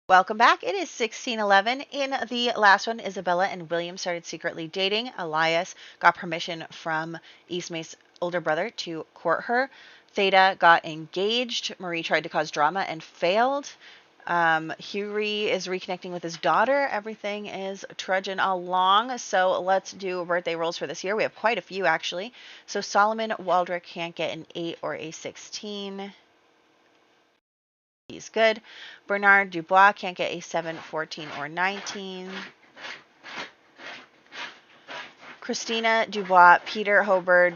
Welcome back. It is 1611. In the last one, Isabella and William started secretly dating. Elias got permission from Ismay's older brother to court her. Theta got engaged. Marie tried to cause drama and failed. Hughie is reconnecting with his daughter. Everything is trudging along. So let's do birthday rolls for this year. We have quite a few, actually. So Solomon Waldrick can't get an 8 or a 16. He's good. Bernard Dubois can't get a 7, 14, or 19. Christina Dubois, Peter Hobard.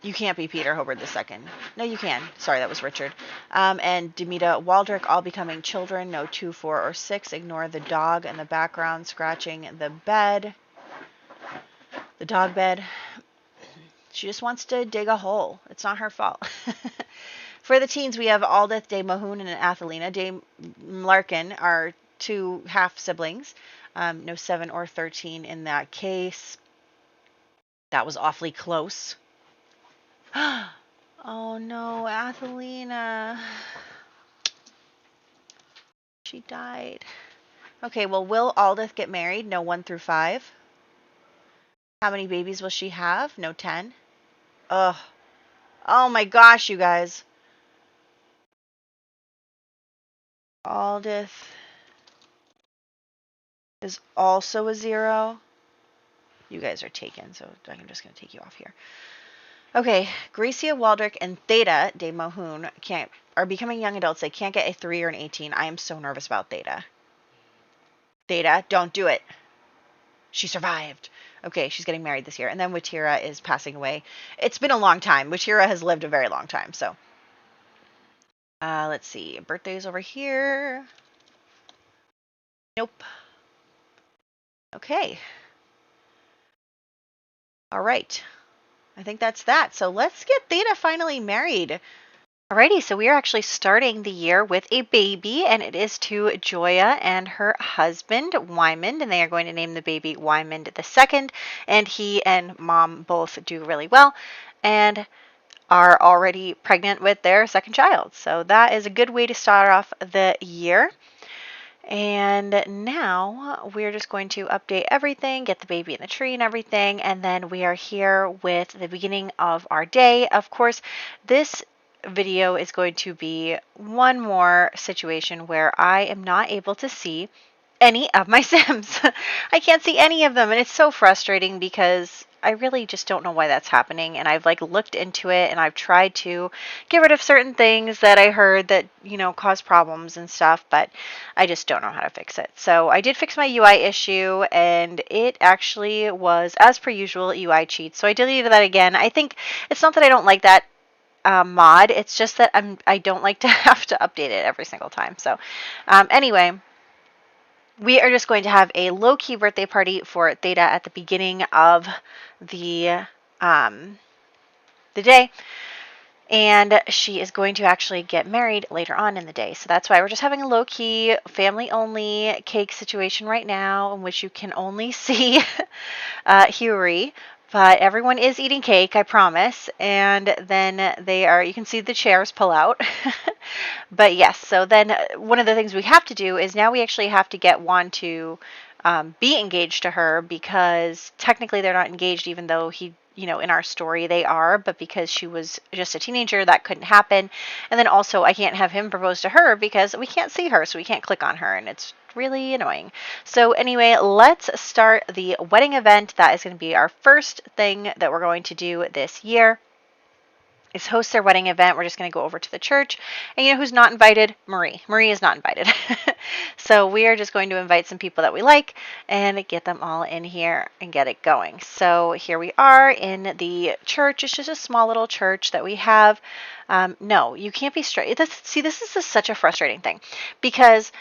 You can't be Peter Hobard the second. No, you can. Sorry, that was Richard. And Demita Waldrick all becoming children. No 2, 4, or 6. Ignore the dog in the background scratching the bed. The dog bed. She just wants to dig a hole. It's not her fault. For the teens, we have Aldith de Mahoon and Athelina. De Larkin are two half-siblings. No 7 or 13 in that case. That was awfully close. Oh no, Athelina. She died. Okay, well, will Aldith get married? No 1 through 5. How many babies will she have? No 10. Ugh. Oh my gosh, you guys. Aldith is also a 0. You guys are taken, so I'm just going to take you off here. Okay, Gracia Waldrick and Theta de Mahoon are becoming young adults. They can't get a 3 or an 18. I am so nervous about Theta. Theta, don't do it. She survived. Okay, she's getting married this year. And then Watira is passing away. It's been a long time. Watira has lived a very long time, so. Let's see. Birthdays over here. Nope. Okay. All right. I think that's that. So let's get Theta finally married. Alrighty, so we are actually starting the year with a baby, and it is to Joya and her husband, Wymond, and they are going to name the baby Wymond II, and he and mom both do really well, and are already pregnant with their second child. So that is a good way to start off the year. And now we're just going to update everything, get the baby in the tree and everything, and then we are here with the beginning of our day. Of course, this video is going to be one more situation where I am not able to see any of my Sims. I can't see any of them, and it's so frustrating because I really just don't know why that's happening, and I've looked into it, and I've tried to get rid of certain things that I heard that, cause problems and stuff, but I just don't know how to fix it. So I did fix my UI issue, and it actually was, as per usual, UI cheats. So I deleted that again. I think it's not that I don't like that mod, it's just that I don't like to have to update it every single time. So anyway, we are just going to have a low-key birthday party for Theta at the beginning of the day, and she is going to actually get married later on in the day. So that's why we're just having a low-key, family-only cake situation right now, in which you can only see Huey. But everyone is eating cake, I promise. And then you can see the chairs pull out. But yes, so then one of the things we have to do is now we actually have to get Juan to be engaged to her, because technically they're not engaged, even though in our story they are, but because she was just a teenager, that couldn't happen. And then also I can't have him propose to her because we can't see her, so we can't click on her, and it's really annoying. So anyway, let's start the wedding event. That is going to be our first thing that we're going to do this year, is host their wedding event. We're just going to go over to the church. And who's not invited? Marie. Marie is not invited. So we are just going to invite some people that we like and get them all in here and get it going. So here we are in the church. It's just a small little church that we have. No, you can't be straight. This is such a frustrating thing, because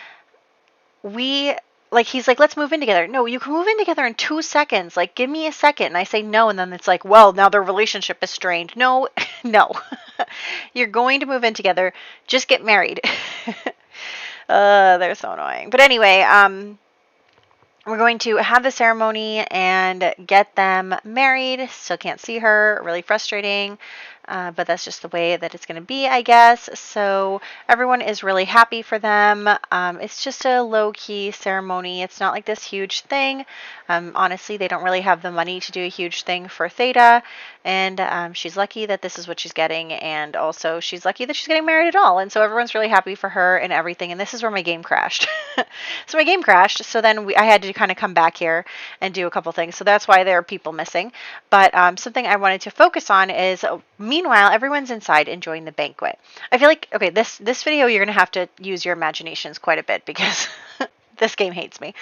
he's like, let's move in together. No, you can move in together in 2 seconds. Give me a second. And I say no. And then it's like, well, now their relationship is strained. No, no. You're going to move in together. Just get married. They're so annoying. But anyway, we're going to have the ceremony and get them married. Still can't see her. Really frustrating. but that's just the way that it's going to be, I guess. So everyone is really happy for them. It's just a low-key ceremony. It's not like this huge thing. Honestly, they don't really have the money to do a huge thing for Theta, and she's lucky that this is what she's getting, and also she's lucky that she's getting married at all. And so everyone's really happy for her and everything. And this is where my game crashed. So my game crashed. So then I had to kind of come back here and do a couple things. So that's why there are people missing. But something I wanted to focus on is, meanwhile, everyone's inside enjoying the banquet. I feel like, okay, this video, you're going to have to use your imaginations quite a bit because this game hates me.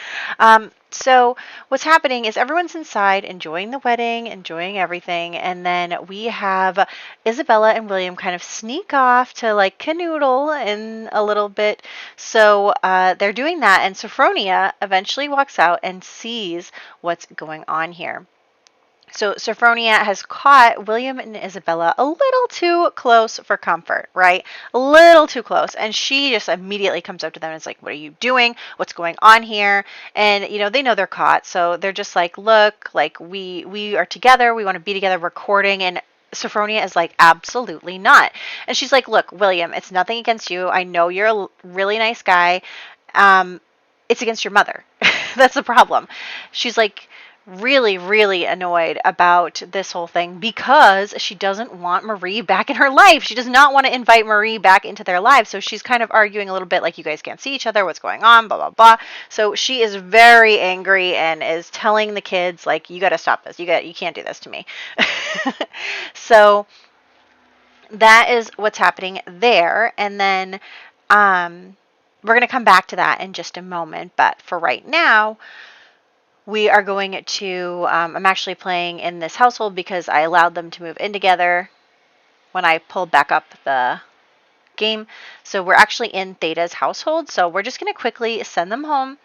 So what's happening is everyone's inside enjoying the wedding, enjoying everything, and then we have Isabella and William kind of sneak off to like canoodle in a little bit. So they're doing that, and Sophronia eventually walks out and sees what's going on here. So Sophronia has caught William and Isabella a little too close for comfort, right? A little too close. And she just immediately comes up to them and is like, what are you doing? What's going on here? And, they know they're caught. So they're just like, look, like we are together. We want to be together recording. And Sophronia is like, absolutely not. And she's like, look, William, it's nothing against you. I know you're a really nice guy. It's against your mother. That's the problem. She's like, really, really annoyed about this whole thing because she doesn't want Marie back in her life. She does not want to invite Marie back into their lives. So she's kind of arguing a little bit like, you guys can't see each other. What's going on? Blah, blah, blah. So she is very angry and is telling the kids, like, you got to stop this. You can't do this to me. So that is what's happening there. And then we're going to come back to that in just a moment. But for right now, we are going to, I'm actually playing in this household because I allowed them to move in together when I pulled back up the game. So we're actually in Theta's household. So we're just going to quickly send them home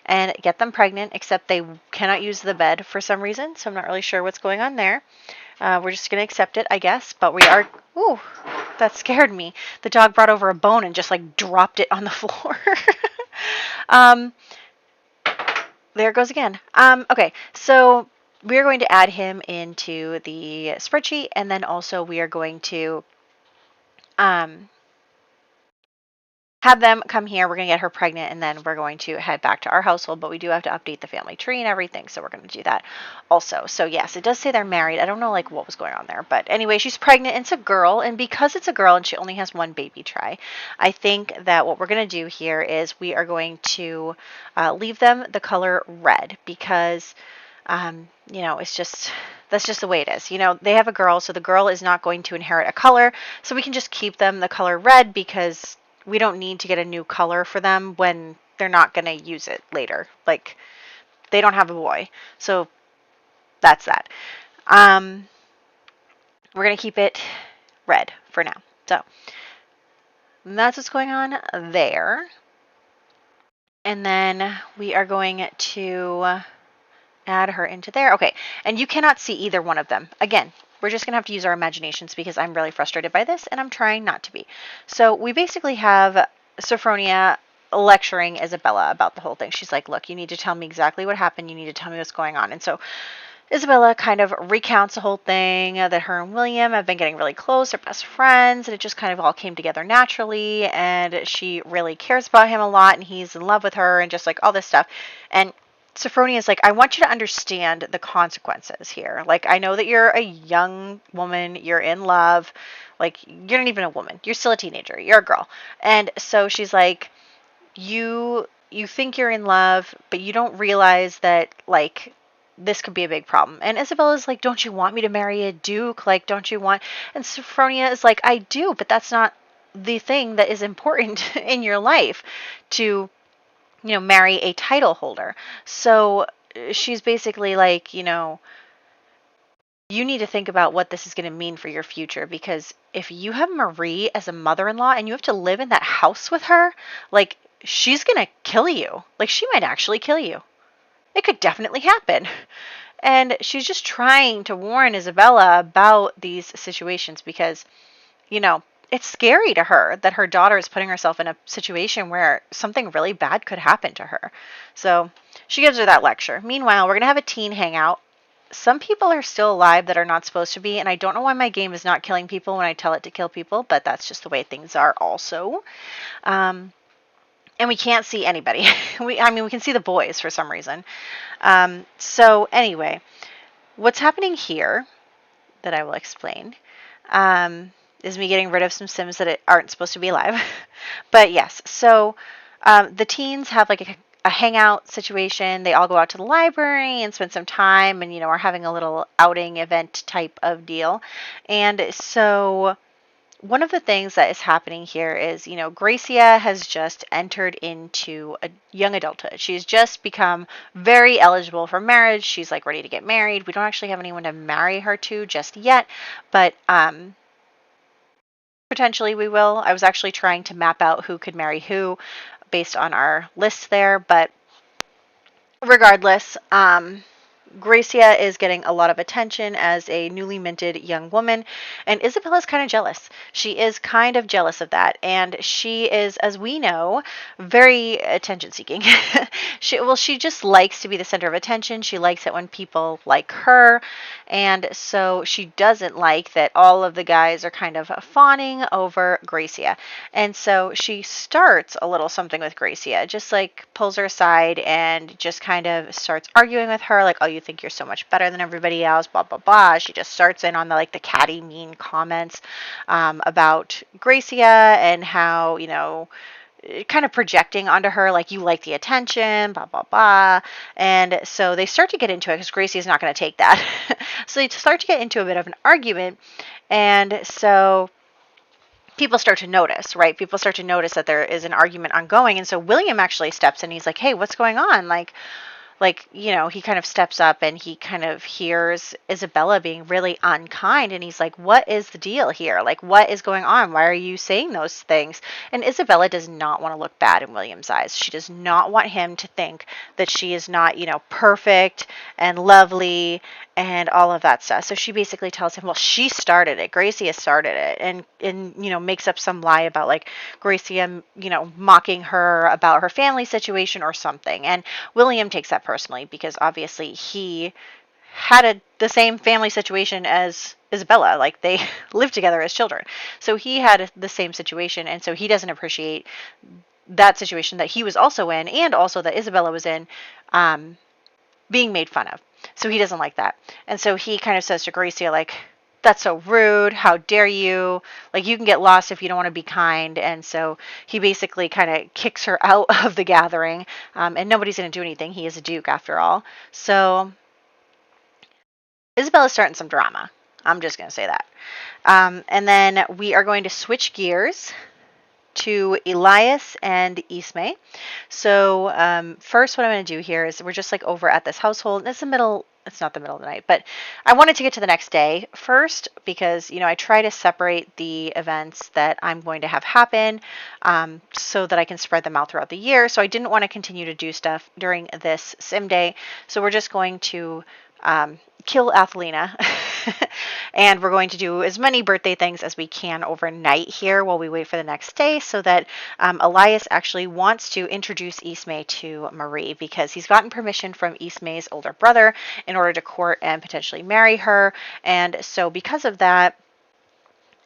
and get them pregnant, except they cannot use the bed for some reason. So I'm not really sure what's going on there. We're just going to accept it, I guess. But we are, ooh, that scared me. The dog brought over a bone and just like dropped it on the floor. There it goes again. Okay, so we're going to add him into the spreadsheet, and then also we are going to have them come here. We're going to get her pregnant, and then we're going to head back to our household, but we do have to update the family tree and everything, so we're going to do that also. So yes, it does say they're married. I don't know like what was going on there, but anyway, she's pregnant. It's a girl, and because it's a girl and she only has one baby try, I think that what we're going to do here is we are going to leave them the color red because it's just, that's just the way it is. They have a girl, so the girl is not going to inherit a color, so we can just keep them the color red because we don't need to get a new color for them when they're not going to use it later. Like, they don't have a boy. So that's that. We're going to keep it red for now. So that's what's going on there. And then we are going to add her into there. Okay. And you cannot see either one of them. Again, we're just going to have to use our imaginations because I'm really frustrated by this and I'm trying not to be. So we basically have Sophronia lecturing Isabella about the whole thing. She's like, look, you need to tell me exactly what happened. You need to tell me what's going on. And so Isabella kind of recounts the whole thing, that her and William have been getting really close. They're best friends, and it just kind of all came together naturally, and she really cares about him a lot, and he's in love with her, and just like all this stuff. And Sophronia is like, I want you to understand the consequences here. Like, I know that you're a young woman, you're in love, like, you're not even a woman, you're still a teenager, you're a girl. And so she's like, you think you're in love, but you don't realize that, like, this could be a big problem. And Isabella's like, don't you want me to marry a duke? Like, don't you want... And Sophronia is like, I do, but that's not the thing that is important in your life to, marry a title holder. So she's basically like, you need to think about what this is going to mean for your future, because if you have Marie as a mother-in-law and you have to live in that house with her, like, she's going to kill you. Like, she might actually kill you. It could definitely happen. And she's just trying to warn Isabella about these situations because, it's scary to her that her daughter is putting herself in a situation where something really bad could happen to her. So she gives her that lecture. Meanwhile, we're going to have a teen hangout. some people are still alive that are not supposed to be, and I don't know why my game is not killing people when I tell it to kill people, but that's just the way things are also. Um, and we can't see anybody. I mean, we can see the boys for some reason. So anyway, what's happening here that I will explain is me getting rid of some Sims that aren't supposed to be alive. But yes, so the teens have like a hangout situation. They all go out to the library and spend some time and, are having a little outing event type of deal. And so one of the things that is happening here is, Gracia has just entered into a young adulthood. She's just become very eligible for marriage. She's like ready to get married. We don't actually have anyone to marry her to just yet, but potentially we will. I was actually trying to map out who could marry who based on our list there, but regardless, Gracia is getting a lot of attention as a newly minted young woman, and Isabella's kind of jealous. She is kind of jealous of that, and she is, as we know, very attention seeking. She just likes to be the center of attention. She likes it when people like her, and so she doesn't like that all of the guys are kind of fawning over Gracia. And so she starts a little something with Gracia, just like pulls her aside and just kind of starts arguing with her, like, oh, you think you're so much better than everybody else, blah, blah, blah. She just starts in on the catty, mean comments about Gracia and how, kind of projecting onto her, like, you like the attention, blah, blah, blah. And so they start to get into it because Gracie is not going to take that. So they start to get into a bit of an argument. And so people start to notice, right? People start to notice that there is an argument ongoing. And so William actually steps in. He's like, hey, what's going on? He kind of steps up and he kind of hears Isabella being really unkind. And he's like, what is the deal here? Like, what is going on? Why are you saying those things? And Isabella does not want to look bad in William's eyes. She does not want him to think that she is not, perfect and lovely and all of that stuff. So she basically tells him, well, she started it. Gracia started it. And makes up some lie about like Gracia, mocking her about her family situation or something. And William takes that personally because obviously he had the same family situation as Isabella. Like they lived together as children. So he had the same situation. And so he doesn't appreciate that situation that he was also in and also that Isabella was in being made fun of. So he doesn't like that. And so he kind of says to Gracia, like, that's so rude. How dare you? Like, you can get lost if you don't want to be kind. And so he basically kind of kicks her out of the gathering. And nobody's going to do anything. He is a duke after all. So Isabella's starting some drama. I'm just going to say that. And then we are going to switch gears to Elias and Ismay. So first what I'm going to do here is we're just like over at this household. It's not the middle of the night, but I wanted to get to the next day first because, I try to separate the events that I'm going to have happen so that I can spread them out throughout the year. So I didn't want to continue to do stuff during this sim day. So we're just going to kill Athelina and we're going to do as many birthday things as we can overnight here while we wait for the next day so that Elias actually wants to introduce Ismay to Marie because he's gotten permission from Ismay's older brother in order to court and potentially marry her. And so because of that,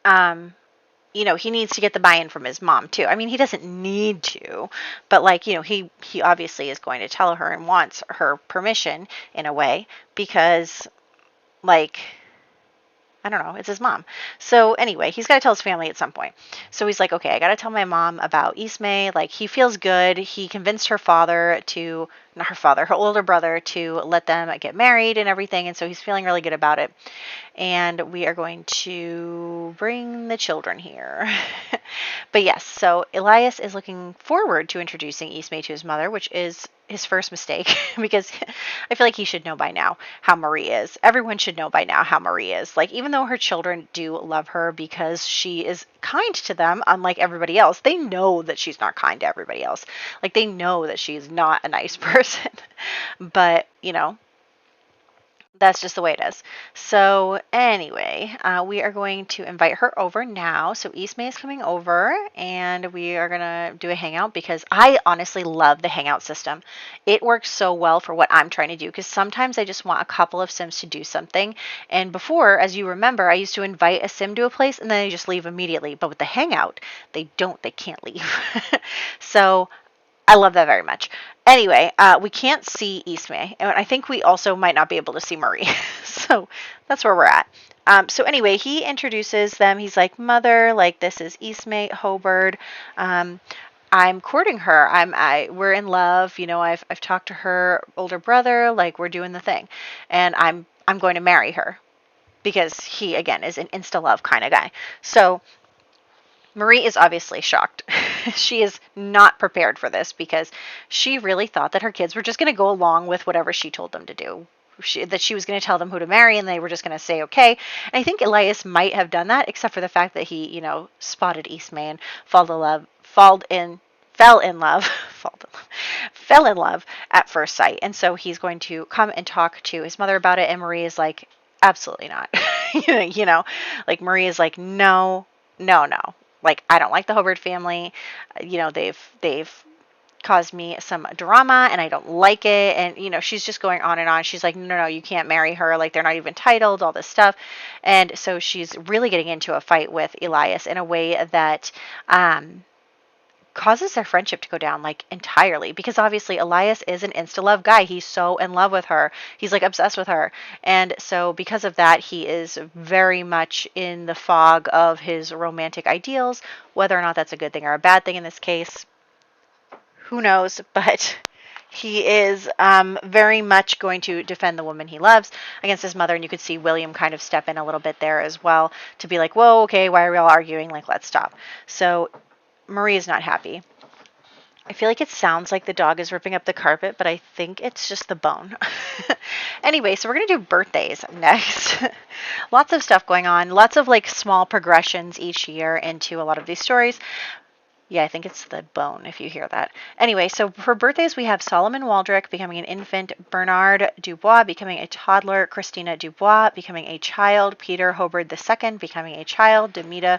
he needs to get the buy-in from his mom too. I mean, he doesn't need to, but he obviously is going to tell her and wants her permission in a way because I don't know, it's his mom. So anyway, he's got to tell his family at some point. So he's like, okay, I got to tell my mom about Ismay. Like, he feels good. He convinced her older brother to let them get married and everything. And so he's feeling really good about it. And we are going to bring the children here. But yes, so Elias is looking forward to introducing Ismay to his mother, which is his first mistake because I feel like he should know by now how Marie is. Everyone should know by now how Marie is. Like, even though her children do love her because she is kind to them, unlike everybody else, they know that she's not kind to everybody else. Like, they know that she's not a nice person. But, That's just the way it is. So anyway, we are going to invite her over now. So Ismay is coming over, and we are gonna do a hangout because I honestly love the hangout system. It works so well for what I'm trying to do because sometimes I just want a couple of Sims to do something. And before, as you remember, I used to invite a Sim to a place and then they just leave immediately. But with the hangout, they don't. They can't leave. So I love that very much. Anyway, we can't see Ismay, and I think we also might not be able to see Marie. So that's where we're at. So anyway, he introduces them. He's like, "Mother, like this is Ismay Hobard. Um, I'm courting her. We're in love. You know, I've talked to her older brother. Like we're doing the thing, and I'm going to marry her because he again is an insta love kind of guy. So Marie is obviously shocked. She is not prepared for this because she really thought that her kids were just going to go along with whatever she told them to do. That she was going to tell them who to marry and they were just going to say okay. And I think Elias might have done that, except for the fact that he, spotted Eastman and fell in love, fell in love at first sight. And so he's going to come and talk to his mother about it. And Marie is like, absolutely not. Like Marie is like, no, no, no. Like I don't like the Hobart family. They've caused me some drama and I don't like it. And she's just going on and on. She's like, no, no, you can't marry her. Like they're not even titled, all this stuff. And so she's really getting into a fight with Elias in a way that causes their friendship to go down like entirely because obviously Elias is an insta love guy. He's so in love with her. He's like obsessed with her. And so because of that, he is very much in the fog of his romantic ideals. Whether or not that's a good thing or a bad thing in this case, who knows? But he is very much going to defend the woman he loves against his mother. And you could see William kind of step in a little bit there as well to be like, whoa, okay, why are we all arguing? Like, let's stop. So Marie is not happy. I feel like it sounds like the dog is ripping up the carpet, but I think it's just the bone. Anyway, so we're going to do birthdays next. Lots of stuff going on. Lots of like small progressions each year into a lot of these stories. Yeah, I think it's the bone if you hear that. Anyway, so for birthdays, we have Solomon Waldrick becoming an infant, Bernard Dubois becoming a toddler, Christina Dubois becoming a child, Peter Hobard II becoming a child, Demita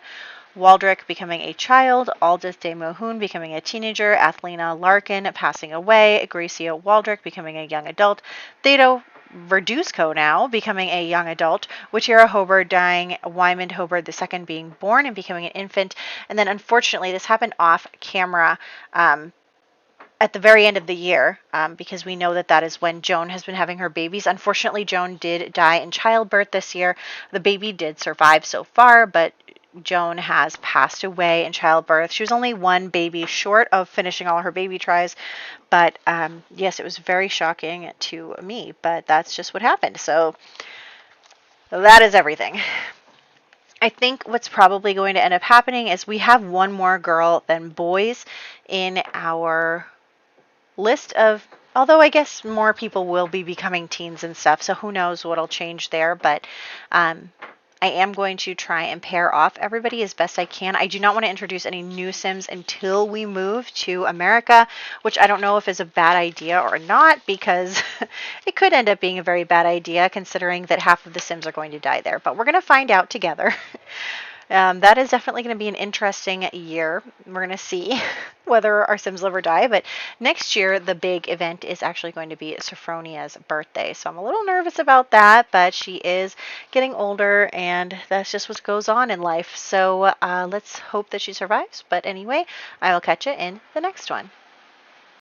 Waldrick becoming a child, Aldous de Mohun becoming a teenager, Athelina Larkin passing away, Gracia Waldrick becoming a young adult, Theodore Verduzco now becoming a young adult, Witchera Hobart dying, Wyman Hobart II being born and becoming an infant, and then unfortunately this happened off camera at the very end of the year because we know that is when Joan has been having her babies. Unfortunately, Joan did die in childbirth this year. The baby did survive so far, but Joan has passed away in childbirth. She was only one baby short of finishing all her baby tries. But yes, it was very shocking to me, but that's just what happened. So that is everything. I think what's probably going to end up happening is we have one more girl than boys in our list of, although I guess more people will be becoming teens and stuff, so who knows what'll change there, but I am going to try and pair off everybody as best I can. I do not want to introduce any new Sims until we move to America, which I don't know if is a bad idea or not, because it could end up being a very bad idea considering that half of the Sims are going to die there. But we're going to find out together. That is definitely going to be an interesting year. We're going to see whether our Sims live or die. But next year, the big event is actually going to be Sophronia's birthday. So I'm a little nervous about that, but she is getting older, and that's just what goes on in life. So let's hope that she survives. But anyway, I will catch you in the next one.